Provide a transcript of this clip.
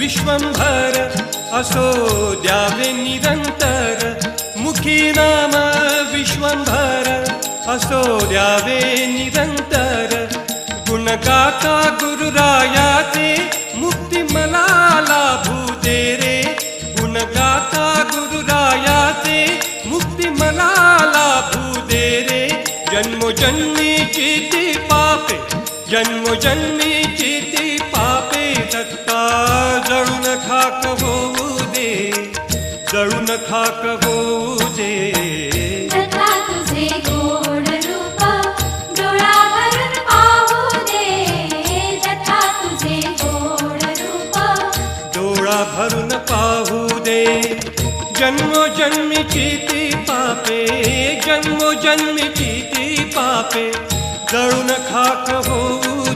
विश्वंभर असो द्यावे निरंतर मुखी नाम विश्वंभर असो द्यावे निरंतर गुण गाता गुरुरायाचे मुक्ती मला लाभू दे रे गुण गाता गुरुरायाचे मुक्ती मला लाभू दे रे जन्मोजन्मीची ती पापे जन्मोजन्मीची ती पापे दत्ता जळून खाक होऊ दे जळून खाक होऊ दे दत्ता तुझे गोड रूप डोळ्यावरून पाहू दे दत्ता तुझे गोड रूप डोळा भरून पाहू दे जन्मोजन्मीची ती पापे जन्मोजन्मीची ती पापे जळून खाक होऊ